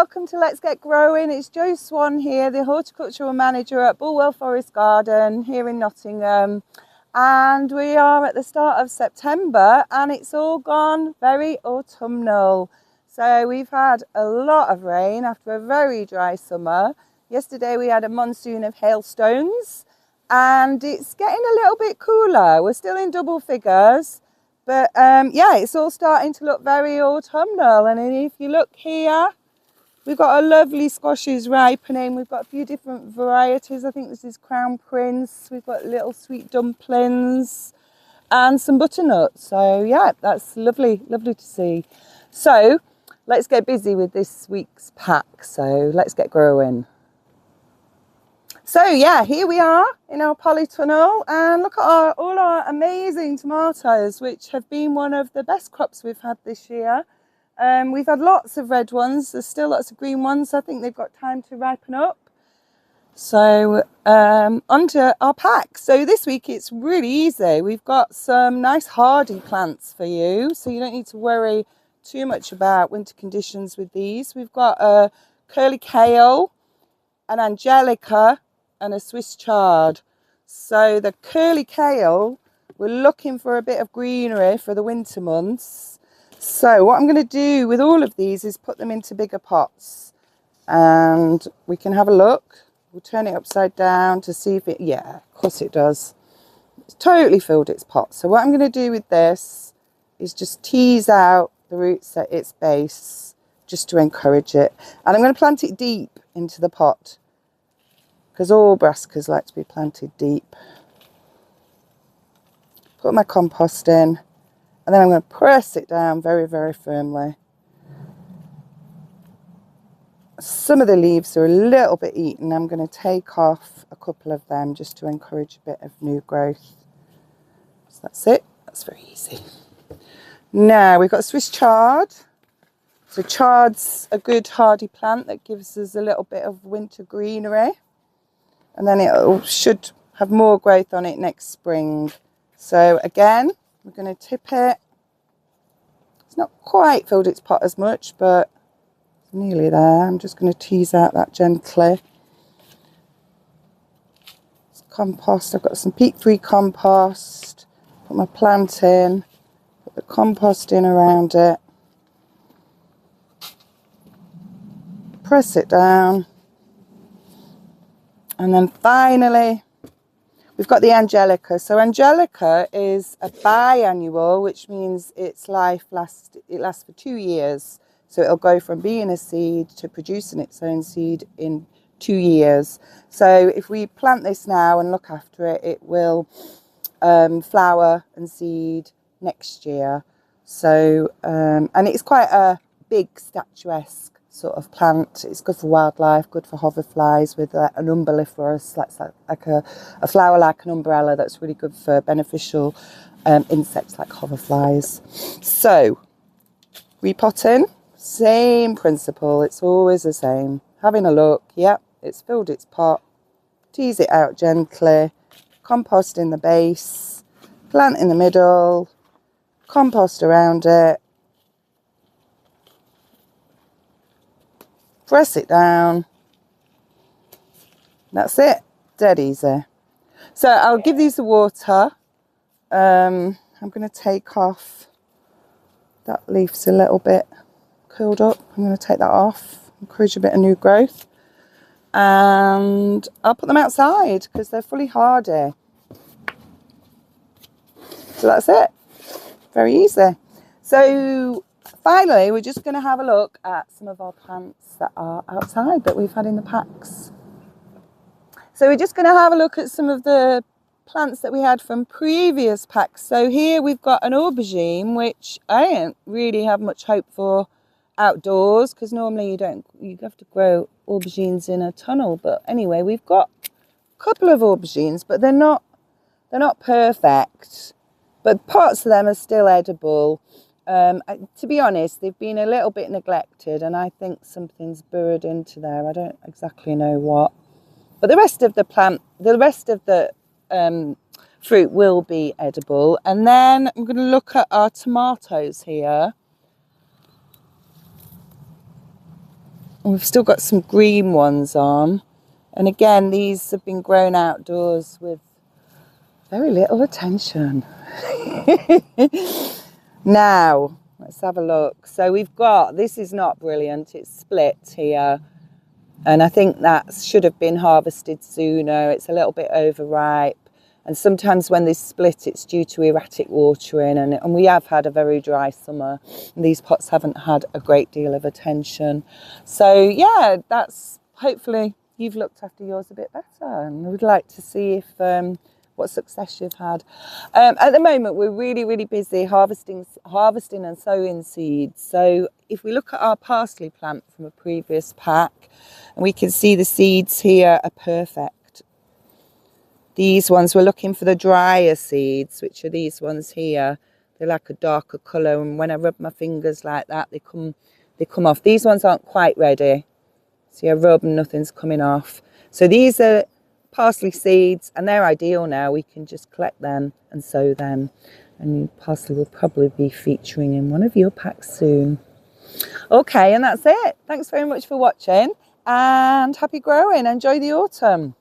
welcome to Let's Get Growing. It's Jo Swann here, the Horticultural Manager at Bulwell Forest Garden here in Nottingham. And we are at the start of September and it's all gone very autumnal. So we've had a lot of rain after a very dry summer. Yesterday we had a monsoon of hailstones and it's getting a little bit cooler. We're still in double figures. But yeah, it's all starting to look very autumnal. And if you look here, we've got a lovely squashes ripening. We've got a few different varieties. I think this is Crown Prince. We've got little sweet dumplings and some butternuts. So yeah, that's lovely, lovely to see. So let's get busy with this week's pack. So let's get growing. So yeah, here we are in our polytunnel and look at all our amazing tomatoes, which have been one of the best crops we've had this year. We've had lots of red ones, there's still lots of green ones. I think they've got time to ripen up. So onto our pack. So this week it's really easy. We've got some nice hardy plants for you, so you don't need to worry too much about winter conditions with these. We've got a curly kale, an Angelica, and a Swiss chard. So the curly kale, we're looking for a bit of greenery for the winter months. So what I'm going to do with all of these is put them into bigger pots and we can have a look. We'll turn it upside down to see if it, yeah, of course it does. It's totally filled its pot. So what I'm going to do with this is just tease out the roots at its base just to encourage it. And I'm going to plant it deep into the pot, because all brassicas like to be planted deep. Put my compost in, and then I'm going to press it down very, very firmly. Some of the leaves are a little bit eaten. I'm going to take off a couple of them just to encourage a bit of new growth. So that's it. That's very easy. Now we've got Swiss chard. So chard's a good hardy plant that gives us a little bit of winter greenery. And then it should have more growth on it next spring. So again, we're going to tip it. It's not quite filled its pot as much, but it's nearly there. I'm just going to tease out that gently. It's compost. I've got some peat-free compost. Put my plant in. Put the compost in around it. Press it down. And then finally, we've got the Angelica. So Angelica is a biannual, which means its life lasts for 2 years. So it'll go from being a seed to producing its own seed in 2 years. So if we plant this now and look after it, it will flower and seed next year. So, and it's quite a big statuesque sort of plant. It's good for wildlife, good for hoverflies with an umbelliferous, like a flower like an umbrella that's really good for beneficial insects like hoverflies. So repotting, same principle. It's always the same. Having a look, yep, it's filled its pot. Tease it out gently. Compost in the base. Plant in the middle. Compost around it. Press it down. That's it. Dead easy. So I'll give these the water. I'm going to take off. That leaf's a little bit curled up. I'm going to take that off. Encourage a bit of new growth. And I'll put them outside because they're fully hardy. So that's it. Very easy. So finally, we're just going to have a look at some of our plants that are outside that we've had in the packs. So we're just going to have a look at some of the plants that we had from previous packs. So here we've got an aubergine, which I don't really have much hope for outdoors because normally you have to grow aubergines in a tunnel. But anyway, we've got a couple of aubergines, but they're not perfect. But parts of them are still edible. To be honest, they've been a little bit neglected and I think something's burrowed into there. I don't exactly know what. But the rest of the fruit will be edible. And then I'm going to look at our tomatoes here. And we've still got some green ones on. And again, these have been grown outdoors with very little attention. Now, let's have a look. So we've got, this is not brilliant, it's split here. And I think that should have been harvested sooner. It's a little bit overripe. And sometimes when they split, it's due to erratic watering. And we have had a very dry summer. And these pots haven't had a great deal of attention. So yeah, that's, hopefully you've looked after yours a bit better. And I would like to see if what success you've had. At the moment, we're really, really busy harvesting and sowing seeds. So if we look at our parsley plant from a previous pack, and we can see the seeds here are perfect. These ones, we're looking for the drier seeds, which are these ones here. They're like a darker colour, and when I rub my fingers like that, they come off. These ones aren't quite ready. See, I rub and nothing's coming off. So these are parsley seeds, and they're ideal now. We can just collect them and sow them, and parsley will probably be featuring in one of your packs soon. Okay, and that's it. Thanks very much for watching, and happy growing. Enjoy the autumn.